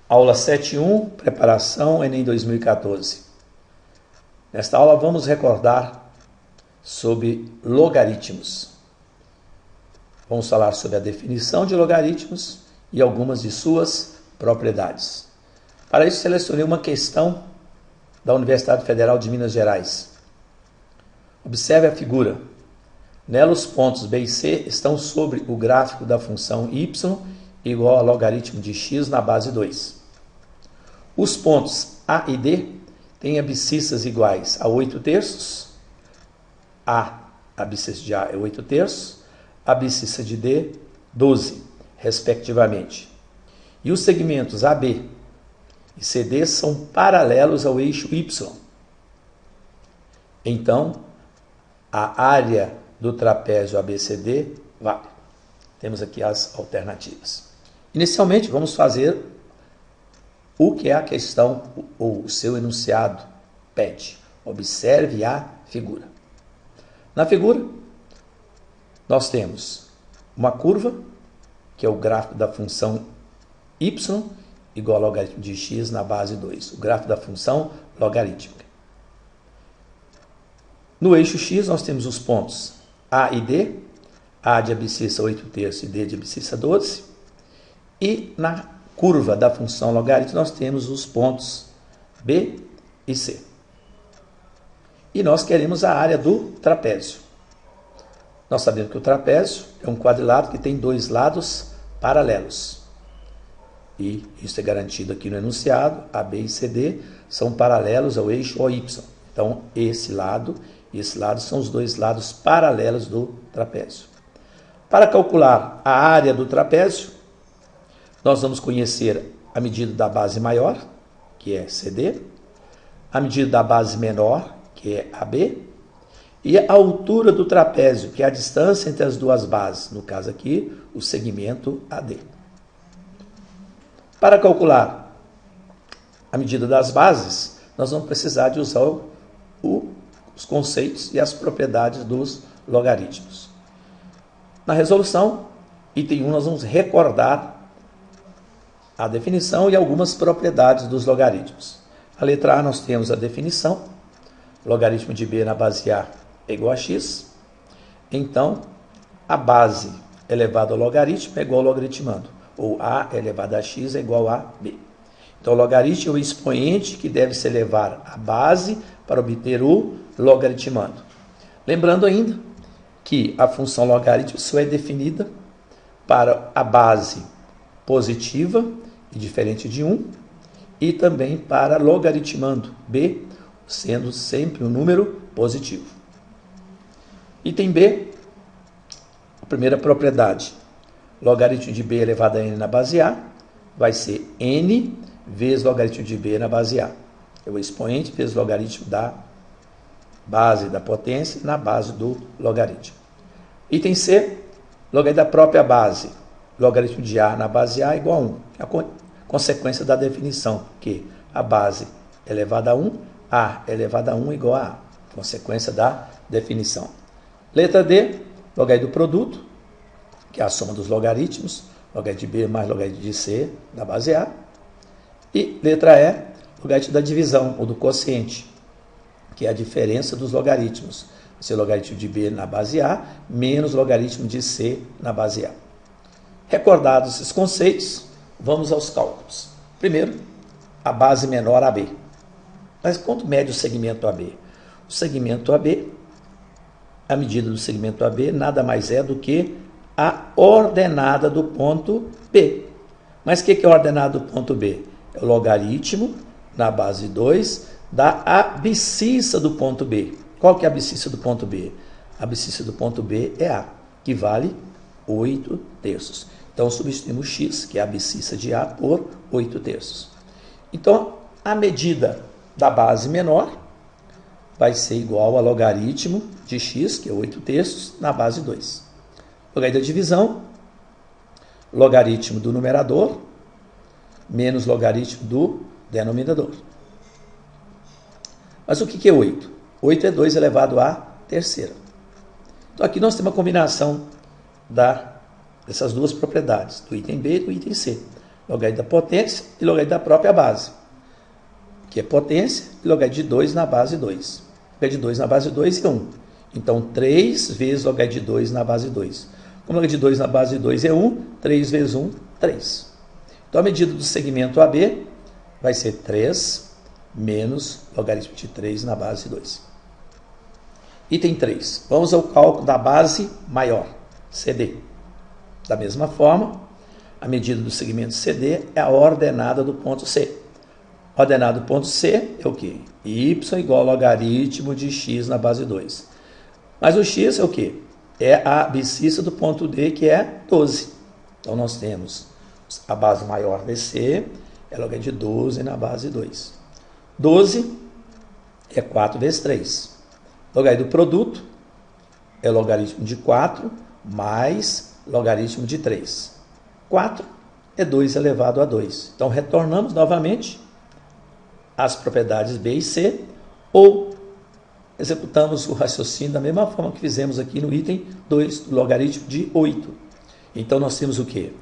Aula 7.1, preparação Enem 2014. Nesta aula vamos recordar sobre logaritmos. Vamos falar sobre a definição de logaritmos e algumas de suas propriedades. Para isso, selecionei uma questão da Universidade Federal de Minas Gerais. Observe a figura. Nela, os pontos B e C estão sobre o gráfico da função y igual a logaritmo de x na base 2. Os pontos A e D têm abscissas iguais a 8/3. A abscissa de A é 8/3, a abscissa de D, 12, respectivamente. E os segmentos AB e CD são paralelos ao eixo Y. Então, a área do trapézio ABCD vale. Temos aqui as alternativas. Inicialmente, vamos fazer o que a questão ou o seu enunciado pede. Observe a figura. Na figura, nós temos uma curva, que é o gráfico da função y, igual ao logaritmo de x na base 2. O gráfico da função logarítmica. No eixo x, nós temos os pontos A e D, A de abscissa 8/3 e D de abscissa 12. E na curva da função logarítmica, nós temos os pontos B e C. E nós queremos a área do trapézio. Nós sabemos que o trapézio é um quadrilátero que tem dois lados paralelos. E isso é garantido aqui no enunciado. AB e CD são paralelos ao eixo OY. Então, esse lado e esse lado são os dois lados paralelos do trapézio. Para calcular a área do trapézio, nós vamos conhecer a medida da base maior, que é CD, a medida da base menor, que é AB, e a altura do trapézio, que é a distância entre as duas bases, no caso aqui, o segmento AD. Para calcular a medida das bases, nós vamos precisar de usar os conceitos e as propriedades dos logaritmos. Na resolução, item 1, nós vamos recordar a definição e algumas propriedades dos logaritmos. A letra A, nós temos a definição. Logaritmo de B na base A é igual a x. Então, a base elevada ao logaritmo é igual ao logaritmando. Ou A elevado a x é igual a B. Então, o logaritmo é o expoente que deve se elevar à base para obter o logaritmando. Lembrando ainda que a função logaritmo só é definida para a base positiva e diferente de 1, e também para logaritmando B, sendo sempre um número positivo. Item B, a primeira propriedade. Logaritmo de B elevado a n na base A vai ser n vezes logaritmo de B na base A. É o expoente vezes logaritmo da base da potência na base do logaritmo. Item C, logaritmo da própria base. Logaritmo de A na base A é igual a 1. É a consequência da definição, que a base elevada a 1, A elevado a 1 igual a A. Consequência da definição. Letra D, logaritmo do produto, que é a soma dos logaritmos, logaritmo de B mais logaritmo de C da base A. E letra E, logaritmo da divisão, ou do quociente, que é a diferença dos logaritmos. Vai ser logaritmo de B na base A, menos logaritmo de C na base A. Recordados esses conceitos, vamos aos cálculos. Primeiro, a base menor AB. Mas quanto mede o segmento AB? O segmento AB, a medida do segmento AB, nada mais é do que a ordenada do ponto B. Mas o que é a ordenada do ponto B? É o logaritmo na base 2 da abscissa do ponto B. Qual que é a abscissa do ponto B? A abscissa do ponto B é A, que vale 8/3. Então, substituímos x, que é a abscissa de A, por 8/3. Então, a medida da base menor vai ser igual a logaritmo de x, que é 8/3, na base 2. Logaritmo da divisão, logaritmo do numerador, menos logaritmo do denominador. Mas o que é 8? 8 é 2 elevado à terceira. Então, aqui nós temos uma combinação dessas duas propriedades, do item B e do item C. Logaritmo da potência e logaritmo da própria base, que é potência, e logaritmo de 2 na base 2. Logaritmo de 2 na base 2 é 1. Então, 3 vezes logaritmo de 2 na base 2. Como logaritmo de 2 na base 2 é 1, 3 vezes 1, 3. Então, a medida do segmento AB vai ser 3 menos logaritmo de 3 na base 2. Item 3. Vamos ao cálculo da base maior, CD. Da mesma forma, a medida do segmento CD é a ordenada do ponto C. A ordenada do ponto C é o quê? Y igual ao logaritmo de x na base 2. Mas o x é o quê? É a abscissa do ponto D, que é 12. Então, nós temos a base maior DC, é logaritmo de 12 na base 2. 12 é 4 vezes 3. Logaritmo do produto é logaritmo de 4 mais logaritmo de 3. 4 é 2 elevado a 2. Então, retornamos novamente às propriedades B e C, ou executamos o raciocínio da mesma forma que fizemos aqui no item 2, do logaritmo de 8. Então, nós temos o quê?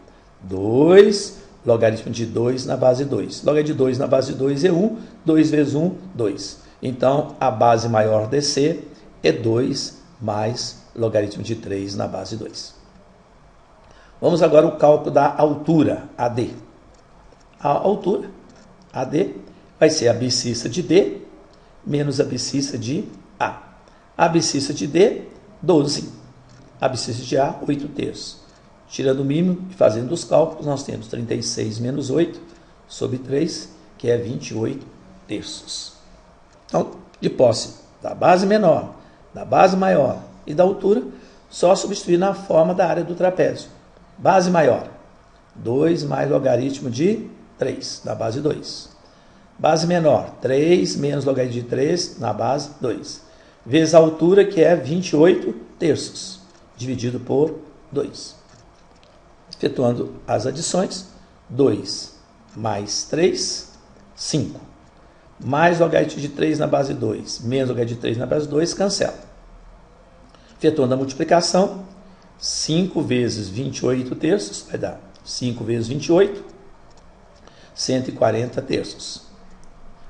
2, logaritmo de 2 na base 2. Logaritmo de 2 na base 2 é 1, 2 vezes 1, 2. Então, a base maior DC é 2 mais logaritmo de 3 na base 2. Vamos agora ao cálculo da altura, AD. A altura, AD, vai ser a abscissa de D menos a abscissa de A. A abscissa de D, 12. A abscissa de A, 8 terços. Tirando o mínimo e fazendo os cálculos, nós temos 36 menos 8 sobre 3, que é 28 terços. Então, de posse da base menor, da base maior e da altura, só substituir na forma da área do trapézio. Base maior, 2 mais logaritmo de 3, na base 2. Base menor, 3 menos logaritmo de 3, na base 2. Vezes a altura, que é 28 terços, dividido por 2. Efetuando as adições, 2 mais 3, 5. Mais logaritmo de 3 na base 2, menos logaritmo de 3 na base 2, cancela. Efetuando a multiplicação, 5 vezes 28 terços, vai dar 5 vezes 28, 140 terços.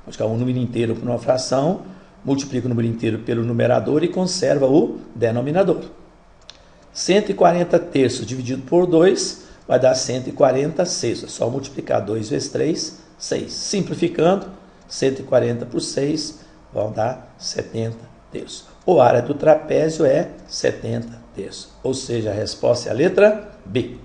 Vamos colocar um número inteiro por uma fração, multiplica o número inteiro pelo numerador e conserva o denominador. 140 terços dividido por 2 vai dar 140 sextos. É só multiplicar 2 vezes 3, 6. Simplificando, 140 por 6 vão dar 70 terços. Ou a área do trapézio é 70 terços. Ou seja, a resposta é a letra B.